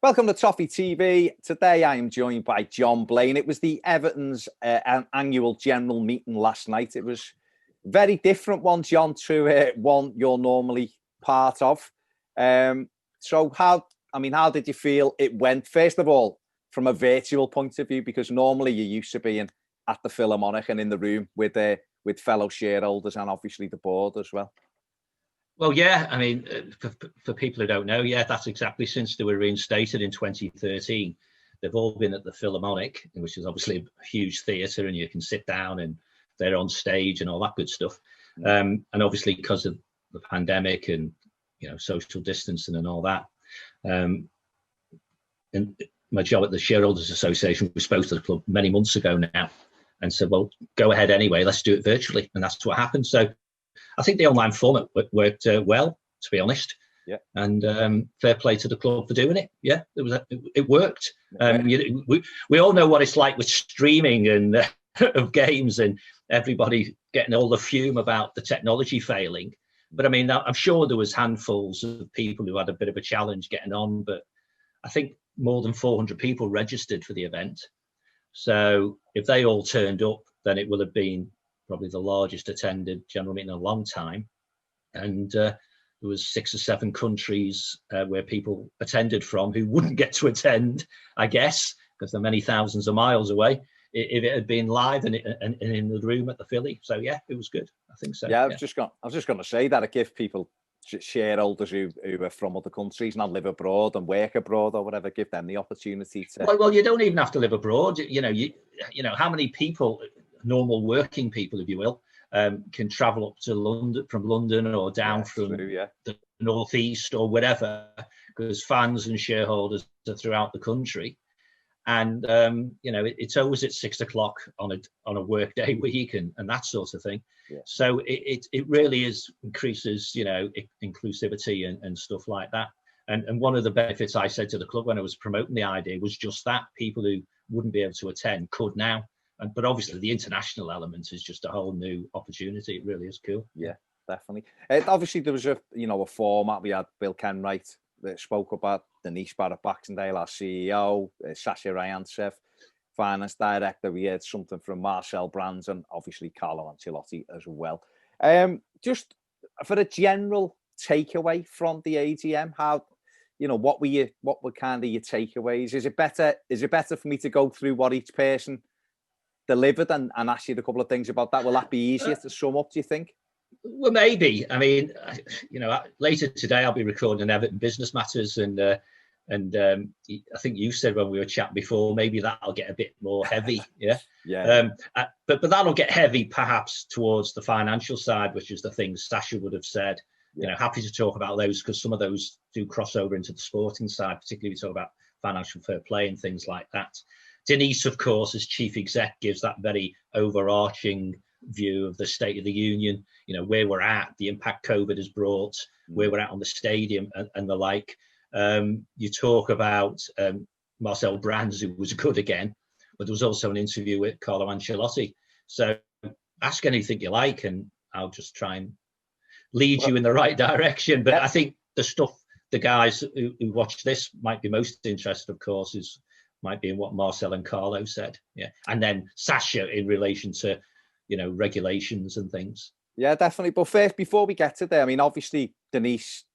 Welcome to Toffee TV. Today I am joined by John Blaine. It was the Everton's annual general meeting last night. It was a very different one, John, to one you're normally part of. So how did you feel it went? First of all, from a virtual point of view, because normally you're used to being at the Philharmonic and in the room with fellow shareholders and obviously the board as well. Well, yeah, I mean, for people who don't know, yeah, that's exactly since they were reinstated in 2013. They've all been at the Philharmonic, which is obviously a huge theatre, and you can sit down and they're on stage and all that good stuff. And obviously because of the pandemic and, social distancing and all that. And my job at the Shareholders Association, we spoke to the club many months ago now and said, well, go ahead anyway, let's do it virtually. And that's what happened. So I think the online format worked well, to be honest. Yeah. And fair play to the club for doing it. Yeah, it worked. We all know what it's like with streaming and of games and everybody getting all the fume about the technology failing. But I mean, I'm sure there was handfuls of people who had a bit of a challenge getting on. But I think more than 400 people registered for the event. So if they all turned up, then it will have been probably the largest attended general meeting in a long time. And there was 6 or 7 countries where people attended from who wouldn't get to attend, I guess, because they're many thousands of miles away, if it had been live and in the room at the Philly. So yeah, it was good. I think so. Yeah, I was just going to say that it gives people, shareholders who are from other countries and live abroad and work abroad or whatever, give them the opportunity to. Well, you don't even have to live abroad. You know how many people, normal working people, if you will, can travel up to London, from London or down from the northeast or whatever, because fans and shareholders are throughout the country. And it's always at 6 o'clock on a workday week and that sort of thing. Yeah. So it really increases inclusivity and stuff like that. And one of the benefits I said to the club when I was promoting the idea was just that people who wouldn't be able to attend could now. But obviously the international element is just a whole new opportunity. It really is cool. Yeah, definitely. Obviously there was a format. We had Bill Kenwright that spoke about, Denise Barrett-Baxendale, our CEO, Sasha Ryantsev, finance director. We heard something from Marcel Brands and obviously Carlo Ancelotti as well. Just for a general takeaway from the AGM, how, what were kind of your takeaways? Is it better for me to go through what each person delivered and ask you a couple of things about that? Will that be easier to sum up, do you think? Well, maybe. I mean, later today I'll be recording an Everton Business Matters, and I think you said when we were chatting before, maybe that'll get a bit more heavy. Yeah. Yeah. But that'll get heavy perhaps towards the financial side, which is the things Sasha would have said. Yeah. Happy to talk about those because some of those do cross over into the sporting side, particularly we talk about financial fair play and things like that. Denise, of course, as chief exec, gives that very overarching view of the State of the Union, where we're at, the impact COVID has brought, where we're at on the stadium and the like. You talk about Marcel Brands, who was good again, but there was also an interview with Carlo Ancelotti. So ask anything you like and I'll just try and lead you in the right direction. But I think the guys who watch this might be most interested, of course, might be in what Marcel and Carlo said. Yeah. And then Sasha in relation to, regulations and things. Yeah, definitely. But first, before we get to there, I mean, obviously Denise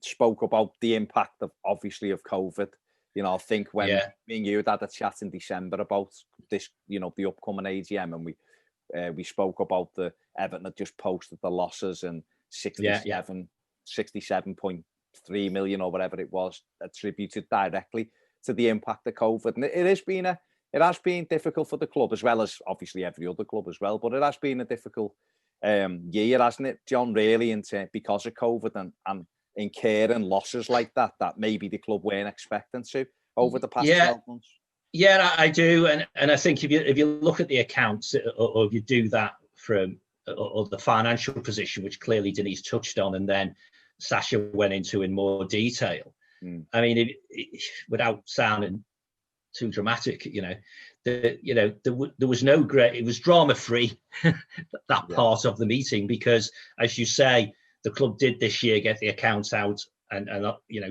spoke about the impact of COVID. I think when me and you had a chat in December about this, the upcoming AGM, and we spoke about the Everton had just posted the losses and 67.3 million or whatever it was attributed directly to the impact of COVID. And it has been difficult for the club, as well as obviously every other club as well. But it has been a difficult year, hasn't it, John, really, because of COVID and incurring losses like that maybe the club weren't expecting to over the past 12 months. Yeah, I do. And I think if you look at the accounts or if you do that from or the financial position, which clearly Denise touched on, and then Sasha went into in more detail. I mean, without sounding too dramatic, there was no great, it was drama free, that part of the meeting, because as you say, the club did this year get the accounts out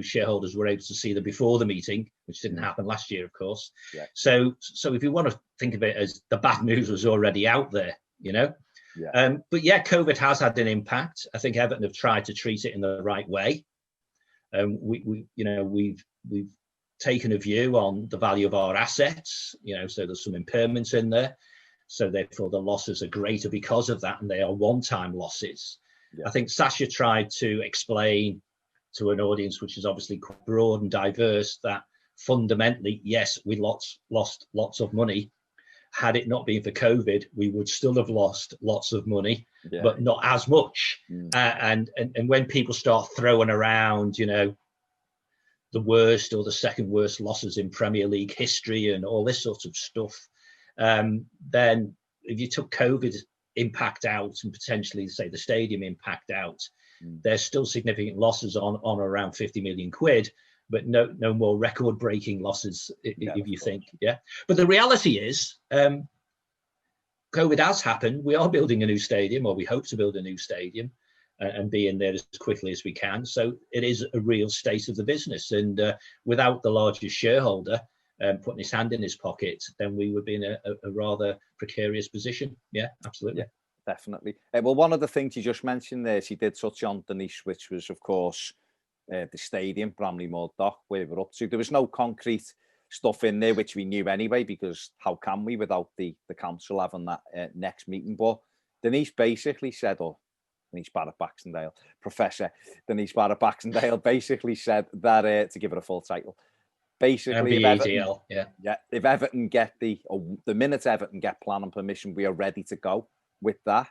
shareholders were able to see them before the meeting, which didn't happen last year, of course. Yeah. So if you want to think of it as the bad news was already out there, Yeah. But yeah, COVID has had an impact. I think Everton have tried to treat it in the right way. We've taken a view on the value of our assets, so there's some impairments in there. So therefore the losses are greater because of that, and they are one-time losses. Yeah. I think Sasha tried to explain to an audience which is obviously quite broad and diverse that fundamentally, yes, we lost lots of money. Had it not been for COVID, we would still have lost lots of money, but not as much. And when people start throwing around, the worst or the second worst losses in Premier League history and all this sort of stuff, then if you took COVID impact out and potentially, say, the stadium impact out, there's still significant losses on around 50 million quid, but no more record-breaking losses, if you think. But the reality is, COVID has happened. We are building a new stadium, or we hope to build a new stadium and be in there as quickly as we can. So it is a real state of the business. And without the largest shareholder putting his hand in his pocket, then we would be in a rather precarious position. Yeah, absolutely. Yeah, definitely. Well, one of the things you just mentioned there, she did touch on, Denise, which was, of course, the stadium, Bramley-Moore Dock, where we're up to. There was no concrete stuff in there, which we knew anyway, because how can we without the council having that next meeting? But Denise basically said, Denise Barrett-Baxendale, Professor Denise Barrett-Baxendale basically said that, to give it a full title, basically, if Everton get the minute Everton get planning permission, we are ready to go with that.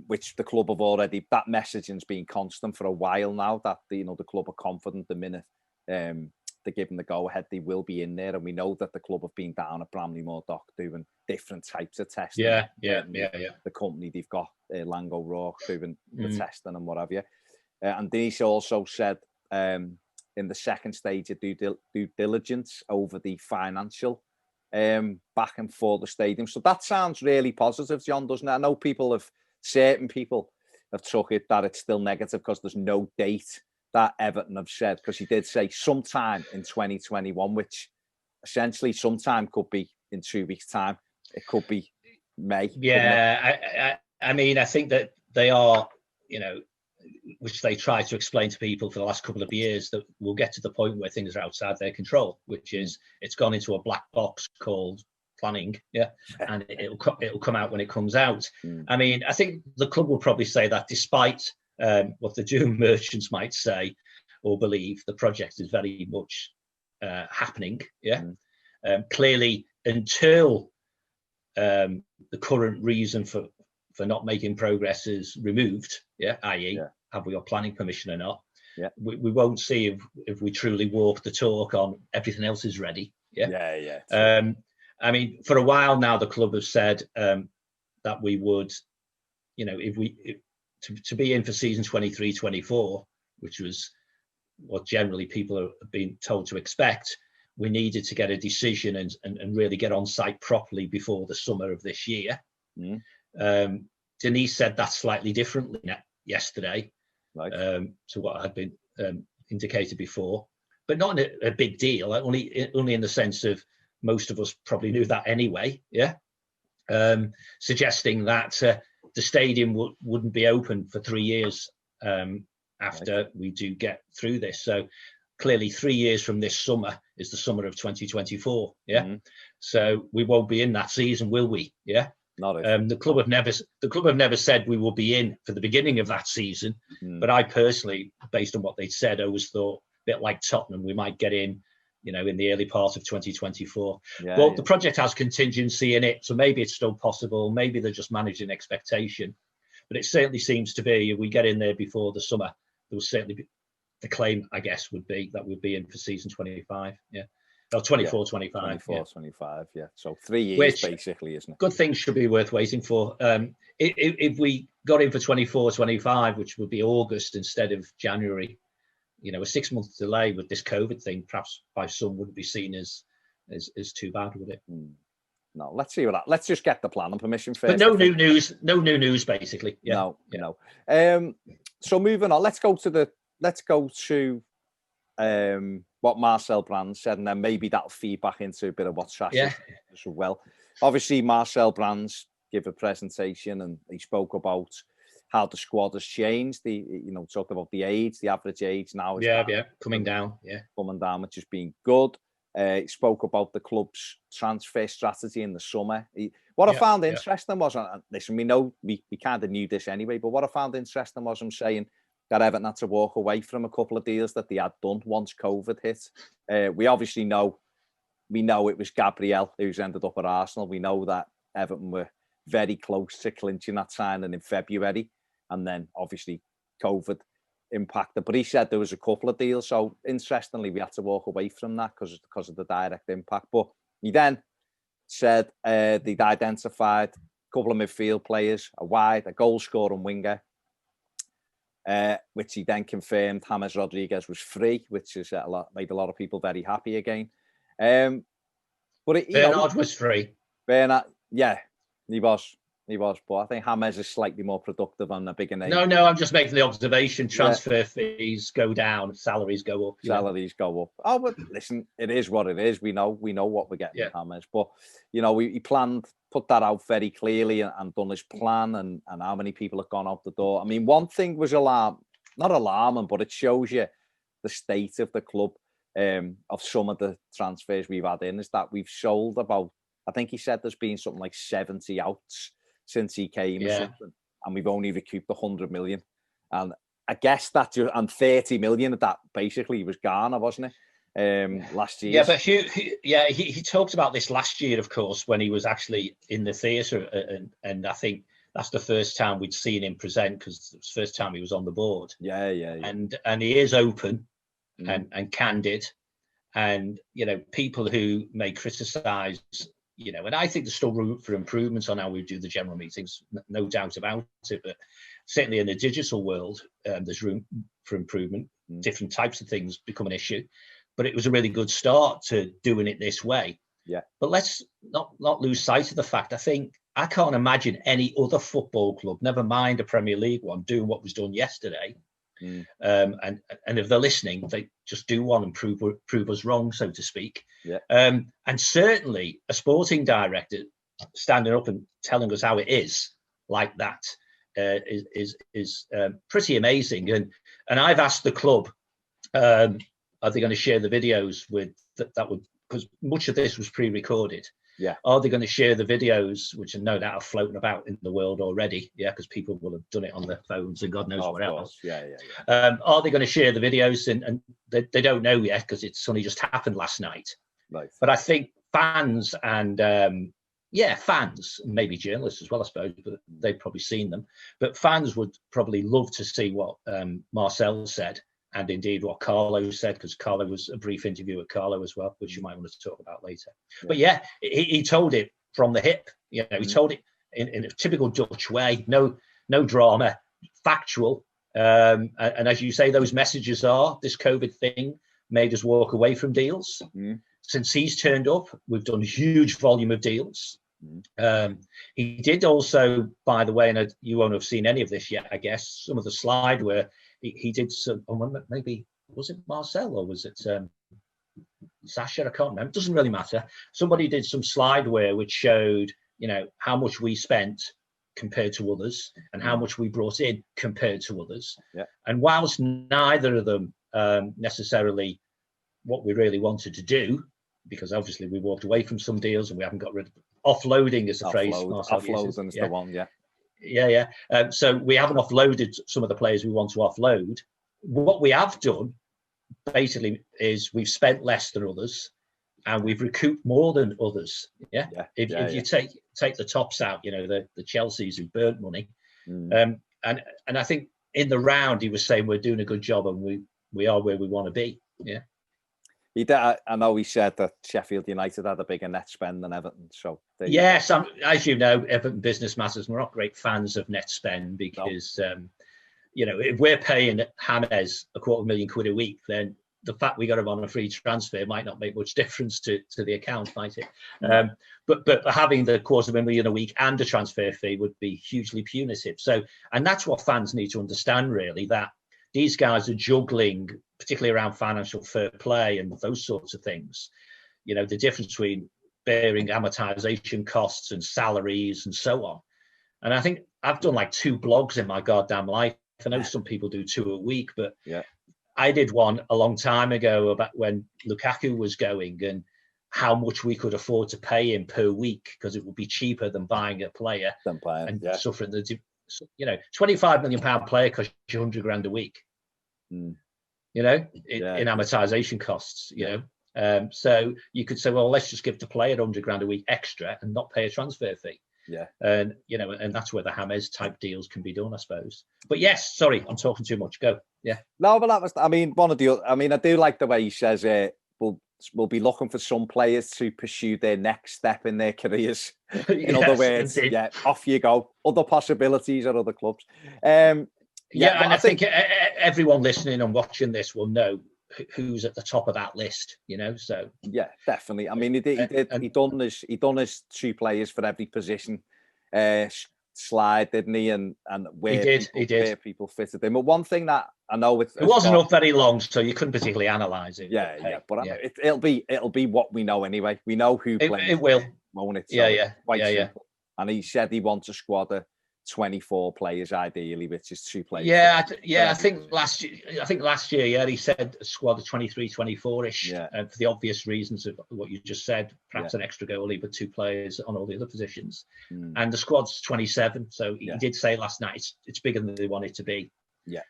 Which the club have already, that messaging's been constant for a while now, that the club are confident the minute they're given the go ahead, they will be in there. And we know that the club have been down at Bramley-Moore Dock doing different types of testing. The company they've got, Lango Rourke, doing the testing and what have you. And Denise also said in the second stage of due diligence over the financial backing for the stadium. So that sounds really positive, John, doesn't it? I know certain people have took it that it's still negative because there's no date that Everton have said, because he did say sometime in 2021, which essentially sometime could be in 2 weeks' time. It could be May. Yeah, I mean, I think that they are, which they try to explain to people for the last couple of years, that we'll get to the point where things are outside their control, which is it's gone into a black box called planning, and it'll come out when it comes out. I mean, I think the club will probably say that despite what the doom merchants might say or believe, the project is very much happening. Clearly, until the current reason for not making progress is removed, i.e., have we got planning permission or not? We won't see if we truly walk the talk on everything else is ready. I mean, for a while now, the club have said that we would, to be in for season 23-24, which was what generally people have been told to expect, we needed to get a decision and really get on site properly before the summer of this year. Denise said that slightly differently yesterday to what had been indicated before, but not a big deal, only in the sense of most of us probably knew that anyway, suggesting that the stadium wouldn't be open for 3 years after we do get through this. So clearly 3 years from this summer is the summer of 2024. So we won't be in that season, will we? The club have never said we will be in for the beginning of that season, but I personally, based on what they'd said, always thought, a bit like Tottenham, we might get in in the early part of 2024. The project has contingency in it, so maybe it's still possible. Maybe they're just managing expectation, but it certainly seems to be, if we get in there before the summer, there will certainly be, the claim, I guess, would be that we'd be in for season 25. 24-25. 24-25, so 3 years, basically, isn't it? Good things should be worth waiting for. If we got in for 24-25, which would be August instead of January, a 6 month delay with this COVID thing, perhaps by some wouldn't be seen as too bad, would it? No, let's see what that. Let's just get the planning permission first. But no new news, basically. No. So moving on, let's go to the let's go to what Marcel Brand said, and then maybe that'll feed back into a bit of what Sasha said as well. Obviously, Marcel Brand's give a presentation, and he spoke about how the squad has changed. Talked about the age, the average age now is coming down, which has been good. He spoke about the club's transfer strategy in the summer. What I found interesting was, listen, we know we kind of knew this anyway, but what I found interesting was him saying that Everton had to walk away from a couple of deals that they had done once COVID hit. We obviously know it was Gabriel who's ended up at Arsenal. We know that Everton were very close to clinching that signing in February, and then obviously COVID impacted. But he said there was a couple of deals. So interestingly, we had to walk away from that because of the direct impact. But he then said they'd identified a couple of midfield players, a wide, a goal-scoring winger, which he then confirmed James Rodriguez was free, which has made a lot of people very happy again. But Bernard was free. Bernard, he was. But I think James is slightly more productive on a bigger name. No, I'm just making the observation. Transfer fees go down, salaries go up. Salaries go up. Oh, but listen, it is what it is. We know what we're getting with James. But, he put that out very clearly and done his plan and how many people have gone out the door. I mean, one thing was not alarming, but it shows you the state of the club, of some of the transfers we've had in, is that we've sold about, I think he said there's been something like 70 outs since he came or something, and we've only recouped 100 million. And I guess and 30 million of that basically was Ghana, wasn't it? Last year. Yeah, but he talked about this last year, of course, when he was actually in the theatre, and I think that's the first time we'd seen him present, because it was the first time he was on the board. Yeah. And he is open and candid, and people who may criticise, and I think there's still room for improvements on how we do the general meetings, no doubt about it. But certainly in the digital world, there's room for improvement. Different types of things become an issue. But it was a really good start to doing it this way. Yeah. But let's not lose sight of the fact. I can't imagine any other football club, never mind a Premier League one, doing what was done yesterday. And if they're listening, they just do want to prove us wrong, so to speak. Yeah. And certainly a sporting director standing up and telling us how it is like that is pretty amazing. And I've asked the club, are they going to share the videos with that would, because much of this was pre-recorded. Yeah. Are they going to share the videos, which are no doubt are floating about in the world already? Yeah, because people will have done it on their phones and God knows what else. Yeah. Are they going to share the videos? And they don't know yet, because it's only just happened last night. Right. But I think fans and fans, maybe journalists as well, I suppose, but they've probably seen them. But fans would probably love to see what Marcel said, and indeed what Carlo said, because Carlo was a brief interview with Carlo as well, which you might want to talk about later. Yeah. But he told it from the hip. He told it in a typical Dutch way, no drama, factual. And as you say, those messages are, this COVID thing made us walk away from deals. Since he's turned up, we've done a huge volume of deals. He did also, by the way, and you won't have seen any of this yet, I guess, some of the slide where he did some, maybe, was it Marcel or was it Sasha? I can't remember. It doesn't really matter. Somebody did some slideware which showed, how much we spent compared to others and how much we brought in compared to others. Yeah. And whilst neither of them necessarily what we really wanted to do, because obviously we walked away from some deals and we haven't got rid of offloading, is the phrase. Offloading is the one, yeah. Yeah. So we haven't offloaded some of the players we want to offload. What we have done basically is we've spent less than others and we've recouped more than others. Yeah. If you take the tops out, the Chelseas who burnt money. And I think in the round he was saying we're doing a good job and we are where we want to be. Yeah. He did, I know he said that Sheffield United had a bigger net spend than Everton. So yes, as you know, Everton Business Matters, we're not great fans of net spend because, if we're paying James £250,000 a week, then the fact we got him on a free transfer might not make much difference to the account, might it? But having the £250,000 a week and a transfer fee would be hugely punitive. So, and that's what fans need to understand, really, that these guys are juggling, particularly around financial fair play and those sorts of things. You know, the difference between bearing amortization costs and salaries and so on. And I think I've done like 2 blogs in my goddamn life. I know some people do 2 a week, but I did one a long time ago about when Lukaku was going and how much we could afford to pay him per week, because it would be cheaper than buying a player and suffering the, you know, £25 million player costs you 100 grand a week, you know, in amortization costs, you know. So you could say, well, let's just give the player 100 grand a week extra and not pay a transfer fee. And, you know, and that's where the James type deals can be done, I suppose. But yes, sorry, I'm talking too much. Go. No, but that was, I mean, one of the, I mean, I do like the way he says we'll be looking for some players to pursue their next step in their careers. In other words, off you go. Other possibilities at other clubs. And I think everyone listening and watching this will know who's at the top of that list, you know. So definitely. I mean, he done his 2 players for every position slide, didn't he? And where where people fitted him. But one thing that I know it wasn't up very long, so you couldn't particularly analyze it. But it'll be what we know anyway. We know who plays. It will, won't it? So And he said he wants a squad of 24 players ideally, which is 2 players. I think last year, he said a squad of 23, 24-ish, for the obvious reasons of what you just said, perhaps an extra goalie, but 2 players on all the other positions. And the squad's 27, so he did say last night it's bigger than they want it to be.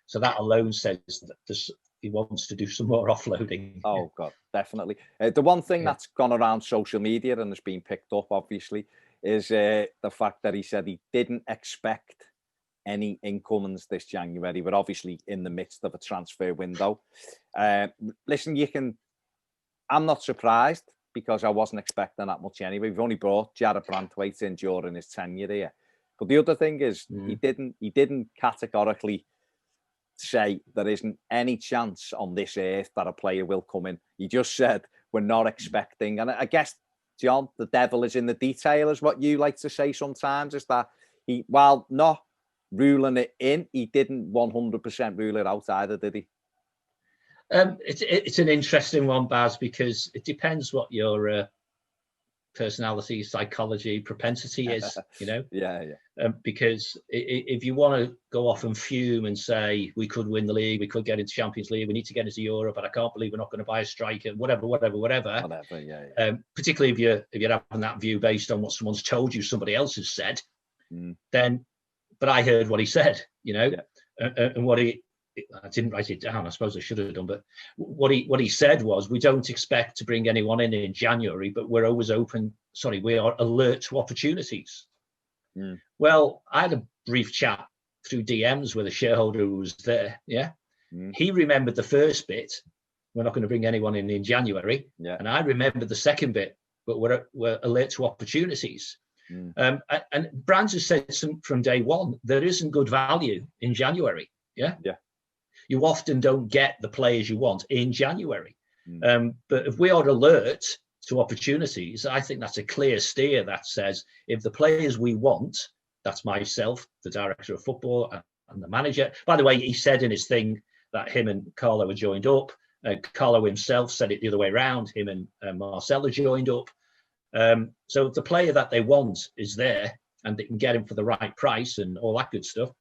So that alone says that he wants to do some more offloading. Oh God, definitely. The one thing that's gone around social media and has been picked up, obviously, is the fact that he said he didn't expect any incomings this January. We're obviously in the midst of a transfer window. Listen, I'm not surprised, because I wasn't expecting that much anyway. We've only brought Jared Brantwaite in during his tenure here. But the other thing is, he didn't categorically say there isn't any chance on this earth that a player will come in. He just said we're not expecting. And I guess, John, the devil is in the detail, is what you like to say sometimes, is that he, while not ruling it in, he didn't 100% rule it out either, did he? It's an interesting one, Baz, because it depends what your personality, psychology, propensity is, you know? Because if you want to go off and fume and say, we could win the league, we could get into Champions League, we need to get into Europe, but I can't believe we're not going to buy a striker, whatever. Particularly if you're having that view based on what someone's told you somebody else has said, then, but I heard what he said, you know, and what I didn't write it down. I suppose I should have done, but what he said was, we don't expect to bring anyone in January, but we're always open. Sorry, we are alert to opportunities. Well, I had a brief chat through DMs with a shareholder who was there. He remembered the first bit. We're not going to bring anyone in January. And I remembered the second bit, but we're alert to opportunities. And Brands has said from day one, there isn't good value in January. You often don't get the players you want in January. But if we are alert to opportunities, I think that's a clear steer that says, if the players we want, that's myself, the director of football, and the manager. By the way, he said in his thing that him and Carlo were joined up. Carlo himself said it the other way around. Him and Marcelo joined up. So if the player that they want is there and they can get him for the right price and all that good stuff,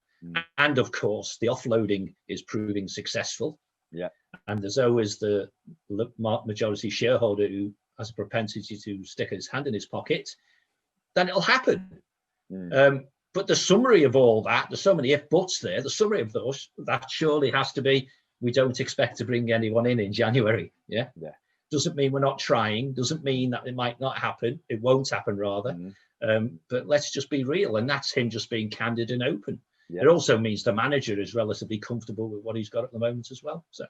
and of course, the offloading is proving successful. And there's always the majority shareholder who has a propensity to stick his hand in his pocket, then it'll happen. But the summary of all that, there's so many if buts there, the summary of those, that surely has to be, we don't expect to bring anyone in January. Doesn't mean we're not trying, doesn't mean that it might not happen. It won't happen, rather. But let's just be real. And that's him just being candid and open. It also means the manager is relatively comfortable with what he's got at the moment as well. So,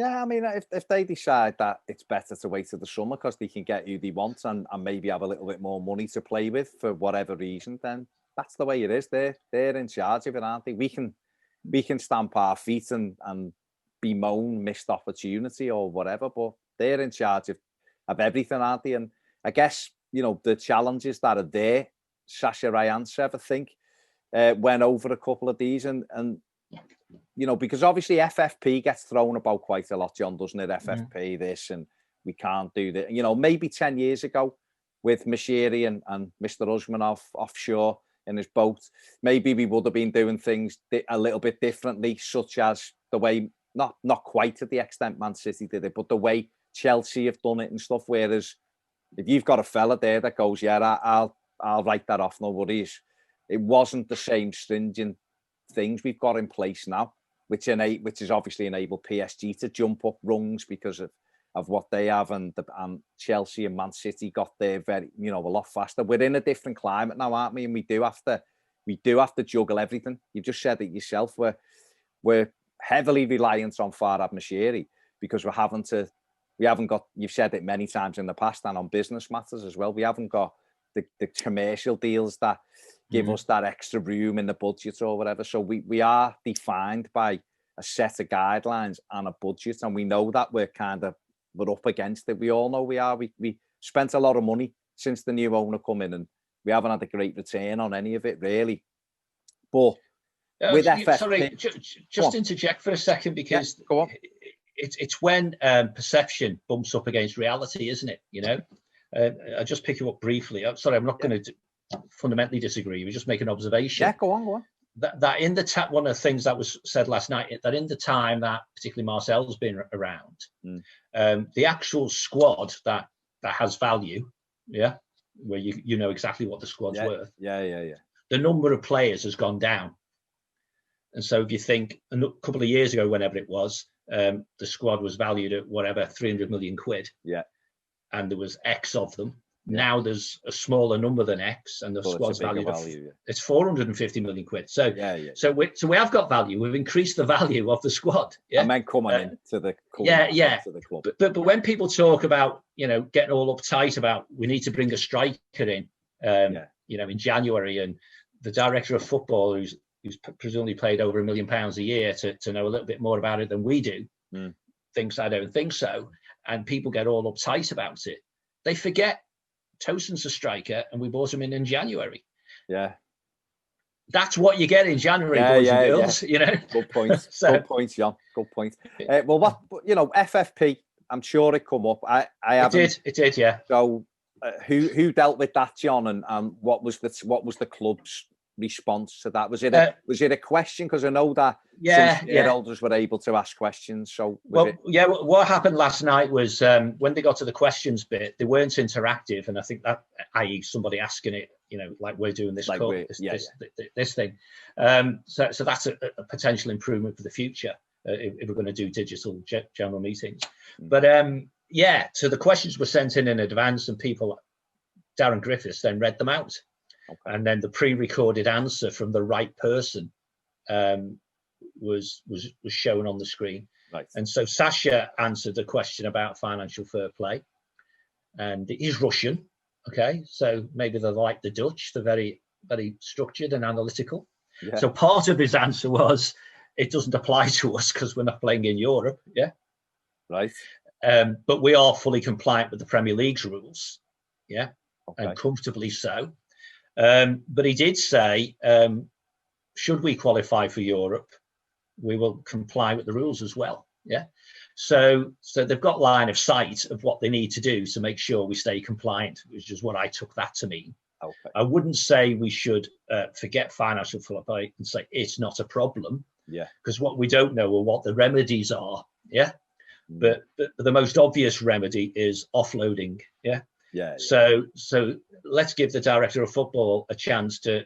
I mean, if they decide that it's better to wait till the summer because they can get who they want and maybe have a little bit more money to play with for whatever reason, then that's the way it is. They're in charge of it, aren't they? We can stamp our feet and bemoan missed opportunity or whatever, but they're in charge of everything, aren't they? And I guess, you know, the challenges that are there, Sasha Ryantsev, I think, went over a couple of these, and you know, because obviously FFP gets thrown about quite a lot, John, doesn't it? FFP, this, and we can't do that. You know, maybe 10 years ago with Mashiri and Mr. Usmanov offshore in his boat, maybe we would have been doing things a little bit differently, such as the way, not quite to the extent Man City did it, but the way Chelsea have done it and stuff. Whereas if you've got a fella there that goes, yeah, I'll write that off, no worries. It wasn't the same stringent things we've got in place now, which is obviously enabled PSG to jump up rungs because of what they have, and Chelsea and Man City got there very, you know, a lot faster. We're in a different climate now, aren't we? And we do have to juggle everything. You just said it yourself. We're heavily reliant on Farhad Moshiri because we haven't got, you've said it many times in the past and on business matters as well, we haven't got the commercial deals that give us that extra room in the budget or whatever. So we are defined by a set of guidelines and a budget, and we know that we're up against it. We all know we are. We spent a lot of money since the new owner come in, and we haven't had a great return on any of it, really. But with FFP... Sorry, just interject for a second, because go on. It's when perception bumps up against reality, isn't it? You know, I'll just pick you up briefly. I'm sorry, I'm not going to fundamentally disagree. We just make an observation. Yeah, go on. That in the one of the things that was said last night, that in the time that particularly Marcel's been around, the actual squad that has value, where you know exactly what the squad's worth. Yeah. The number of players has gone down, and so if you think a couple of years ago, whenever it was, the squad was valued at whatever 300 million quid. Yeah, and there was X of them. Now there's a smaller number than X, and the squad's valued at it's 450 million quid. So so we have got value. We've increased the value of the squad. Yeah, and then coming into the club. But when people talk about, you know, getting all uptight about we need to bring a striker in, you know, in January, and the director of football who's presumably paid over £1 million a year to know a little bit more about it than we do, thinks I don't think so, and people get all uptight about it, they forget Tosin's a striker, and we bought him in January. Yeah, that's what you get in January, boys and girls. You know, good point. Good point, John. Good point. Well, what, you know, FFP, I'm sure it come up. I haven't. It did, yeah. So, who dealt with that, John, and what was the club's response to that? Was it a question? Because I know that some shareholders were able to ask questions. So what happened last night was when they got to the questions bit, they weren't interactive, and I think that, i.e., somebody asking it, you know, like we're doing this, like this thing. So that's a potential improvement for the future if we're going to do digital general meetings. But so the questions were sent in advance, and Darren Griffiths then read them out. Okay. And then the pre-recorded answer from the right person was shown on the screen. Right. And so Sasha answered the question about financial fair play, and he's Russian. Okay, so maybe they're like the Dutch; they're very, very structured and analytical. Yeah. So part of his answer was, it doesn't apply to us because we're not playing in Europe. Yeah, right. But we are fully compliant with the Premier League's rules. Yeah, and comfortably so. But he did say, should we qualify for Europe, we will comply with the rules as well. Yeah. So they've got line of sight of what they need to do to make sure we stay compliant, which is what I took that to mean. Okay. I wouldn't say we should forget financial fair play and say it's not a problem. Yeah. Because what we don't know are what the remedies are. Yeah. But the most obvious remedy is offloading. Yeah. Yeah. So let's give the director of football a chance to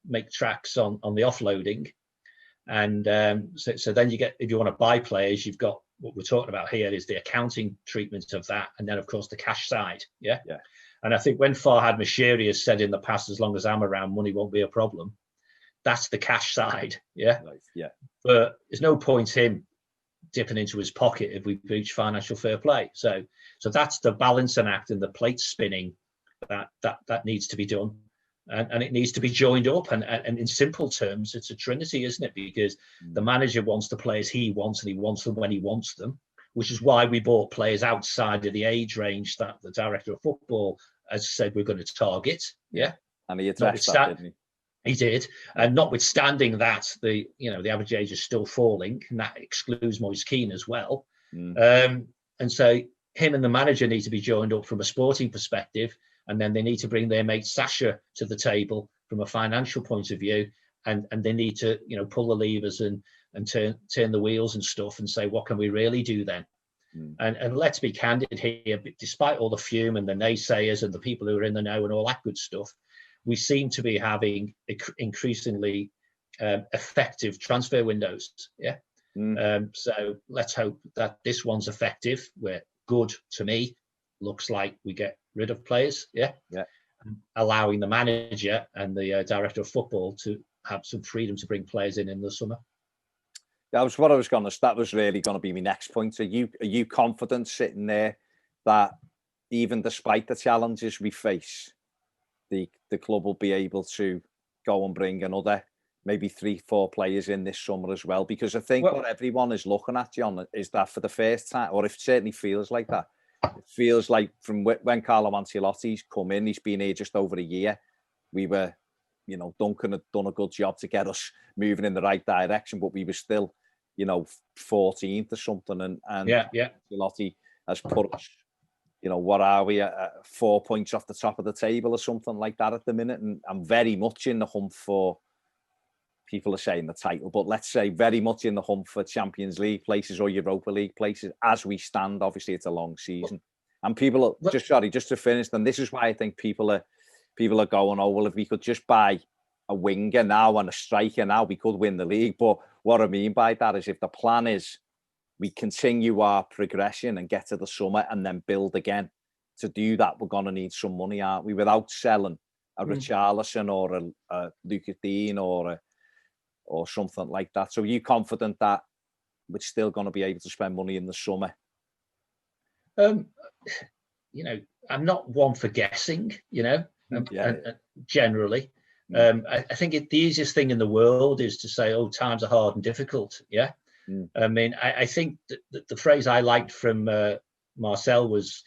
make tracks on the offloading, and so then you get, if you want to buy players, you've got what we're talking about here is the accounting treatment of that, and then of course the cash side. Yeah. And I think when Farhad Moshiri has said in the past, as long as I'm around, money won't be a problem. That's the cash side. Yeah. Right. Yeah. But there's no point him dipping into his pocket if we breach financial fair play. So that's the balancing act and the plate spinning that needs to be done, and it needs to be joined up. And in simple terms, it's a trinity, isn't it? Because the manager wants the players he wants, and he wants them when he wants them, which is why we bought players outside of the age range that the director of football has said we're going to target. Yeah, and he addressed that, didn't he? He did, and notwithstanding that, the average age is still falling, and that excludes Moise Keane as well. And so him and the manager need to be joined up from a sporting perspective, and then they need to bring their mate Sasha to the table from a financial point of view, and they need to pull the levers and turn the wheels and stuff, and say, what can we really do then? And let's be candid here, despite all the fume and the naysayers and the people who are in the know and all that good stuff, we seem to be having increasingly effective transfer windows. Yeah. So let's hope that this one's effective, where good, to me, looks like we get rid of players. Yeah. Yeah. Allowing the manager and the director of football to have some freedom to bring players in the summer. That was what I was going to. That was really going to be my next point. Are you confident sitting there that even despite the challenges we face, the club will be able to go and bring another maybe 3-4 players in this summer as well? Because I think what everyone is looking at, John, is that for the first time, or it certainly feels like that. It feels like from when Carlo Ancelotti's come in, he's been here just over a year. We were, Duncan had done a good job to get us moving in the right direction, but we were still, 14th or something. And Ancelotti has put us, what are we, 4 points off the top of the table or something like that at the minute. And I'm very much in the hunt for, people are saying the title, but let's say very much in the hunt for Champions League places or Europa League places as we stand. Obviously, it's a long season. And people are, just to finish, and this is why I think people are going, oh, well, if we could just buy a winger now and a striker now, we could win the league. But what I mean by that is if the plan is we continue our progression and get to the summer and then build again, to do that, we're going to need some money, aren't we? Without selling a Richarlison or a Lucas Dean or something like that. So are you confident that we're still going to be able to spend money in the summer? I'm not one for guessing, generally. I think the easiest thing in the world is to say, oh, times are hard and difficult. Yeah. I mean, I think the phrase I liked from Marcel was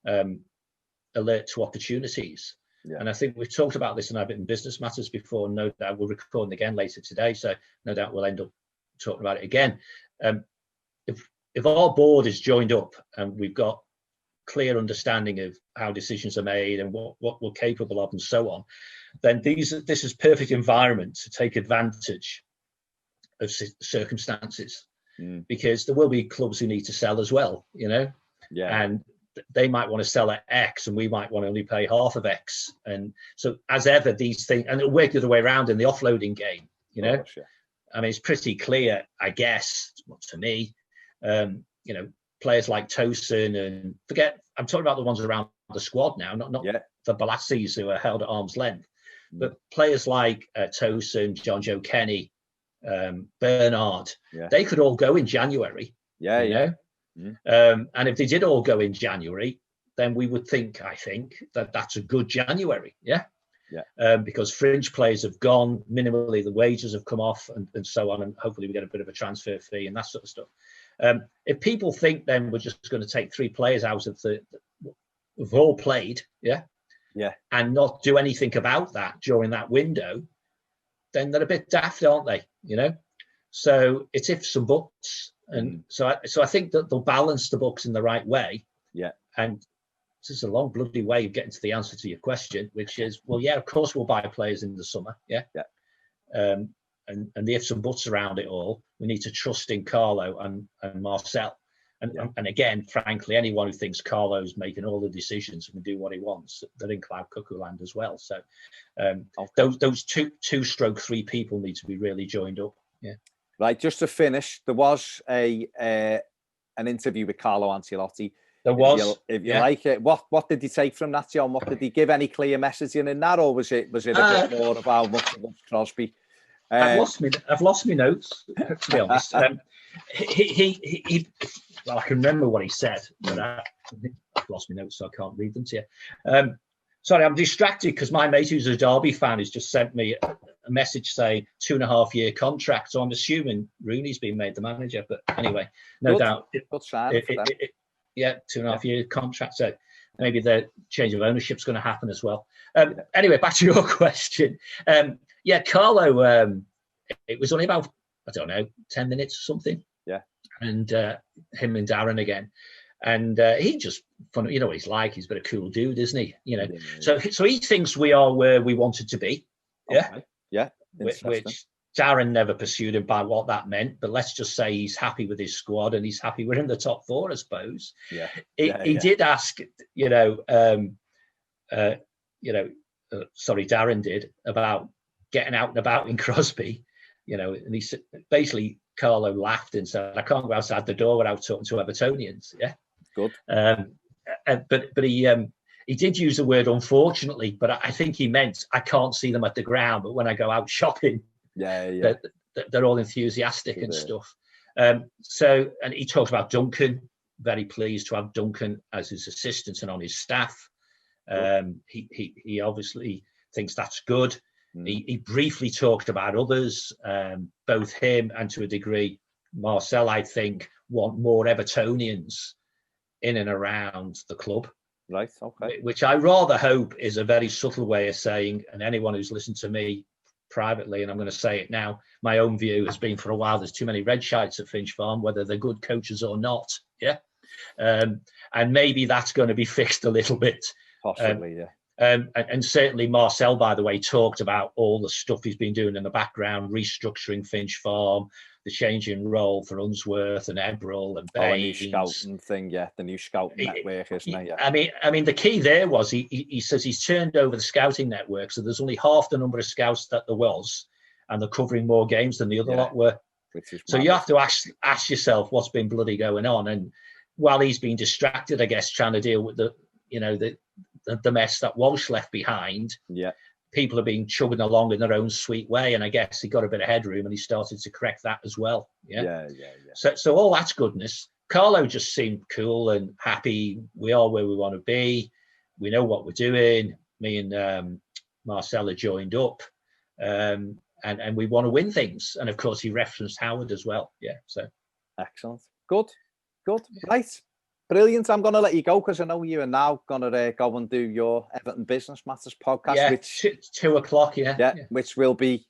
alert to opportunities. Yeah. And I think we've talked about this in our bit in Business Matters before. No doubt we'll record it again later today. So no doubt we'll end up talking about it again. If our board is joined up and we've got clear understanding of how decisions are made and what we're capable of and so on, then this is perfect environment to take advantage of circumstances, because there will be clubs who need to sell as well, and they might want to sell at X and we might want to only pay half of X. And so as ever, these things, and it'll work the other way around in the offloading game, I mean, it's pretty clear, I guess, to me, players like Tosin and I'm talking about the ones around the squad now, not the Balassis who are held at arm's length, but players like Tosin, John Joe Kenny, Bernard, they could all go in January. And if they did all go in January, then we would I think that that's a good January. Because fringe players have gone, minimally the wages have come off and so on, and hopefully we get a bit of a transfer fee and that sort of stuff. If people think then we're just going to take 3 players out of who've all played, and not do anything about that during that window, then they're a bit daft, aren't they? So it's ifs and buts. And so I think that they'll balance the books in the right way. And this is a long bloody way of getting to the answer to your question, which is, well, of course we'll buy players in the summer. And the ifs and buts around it all, we need to trust in Carlo and Marcel. And again, frankly, anyone who thinks Carlo's making all the decisions and can do what he wants, they're in cloud cuckoo land as well. So those two stroke 3 people need to be really joined up. Right, just to finish, there was an interview with Carlo Ancelotti. There was. If you like it, what did he take from that, John? What did he give any clear messaging in that, or was it a bit more about much Crosby? I've lost my notes, to be honest. He well, I can remember what he said, but I've lost my notes, so I can't read them to you. Sorry, I'm distracted because my mate who's a Derby fan has just sent me a message saying 2.5-year contract. So I'm assuming Rooney's been made the manager. But anyway, no doubt. Good sign for them. 2.5-year contract. So maybe the change of ownership is going to happen as well. Anyway, back to your question. Yeah, Carlo, it was only about, I don't know, 10 minutes or something. Yeah. And him and Darren again. And he just, you know what he's like. He's a bit of a cool dude, isn't he? You know, so he thinks we are where we wanted to be. Yeah. Okay. Yeah. Which Darren never pursued him by what that meant. But let's just say he's happy with his squad and he's happy we're in the top four, I suppose. Yeah. He did ask, Darren did, about getting out and about in Crosby, and he said, basically, Carlo laughed and said, I can't go outside the door without talking to Evertonians. Yeah. Good. But he did use the word unfortunately, but I think he meant I can't see them at the ground, but when I go out shopping, they're all enthusiastic and stuff. And he talked about Duncan, very pleased to have Duncan as his assistant and on his staff. He obviously thinks that's good. He briefly talked about others, both him and to a degree Marcel, I think, want more Evertonians in and around the club. Right, okay. Which I rather hope is a very subtle way of saying, and anyone who's listened to me privately, and I'm going to say it now, my own view has been for a while, there's too many red shites at Finch Farm, whether they're good coaches or not. Yeah. And maybe that's going to be fixed a little bit. Possibly, yeah. And certainly Marcel, by the way, talked about all the stuff he's been doing in the background, restructuring Finch Farm, the change in role for Unsworth and Ebrel and Baines. The new scouting thing, the new scouting network, isn't it? Yeah. I mean, the key there was he says he's turned over the scouting network, so there's only half the number of scouts that there was, and they're covering more games than the other lot were. So you have to ask yourself what's been bloody going on. And while he's been distracted, I guess, trying to deal with the mess that Walsh left behind, people are being chugging along in their own sweet way, and I guess he got a bit of headroom and he started to correct that as well. Yeah. So all that's goodness. Carlo just seemed cool and happy. We are where we want to be. We know what we're doing. Me and Marcella joined up, and we want to win things. And of course, he referenced Howard as well. Yeah. So excellent. Good. Right. Brilliant. I'm going to let you go because I know you are now going to go and do your Everton Business Matters podcast. Which 2 o'clock, which will be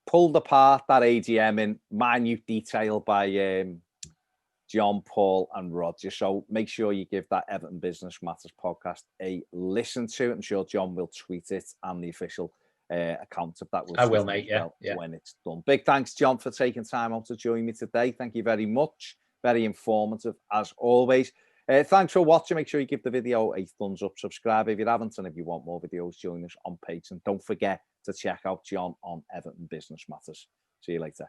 pulled apart, that AGM, in minute detail by John, Paul and Roger. So make sure you give that Everton Business Matters podcast a listen to. I'm sure John will tweet it and the official account of that. I will, mate, when it's done. Big thanks, John, for taking time out to join me today. Thank you very much. Very informative, as always. Thanks for watching. Make sure you give the video a thumbs up, subscribe if you haven't, and if you want more videos, join us on Patreon. Don't forget to check out John on Everton Business Matters. See you later.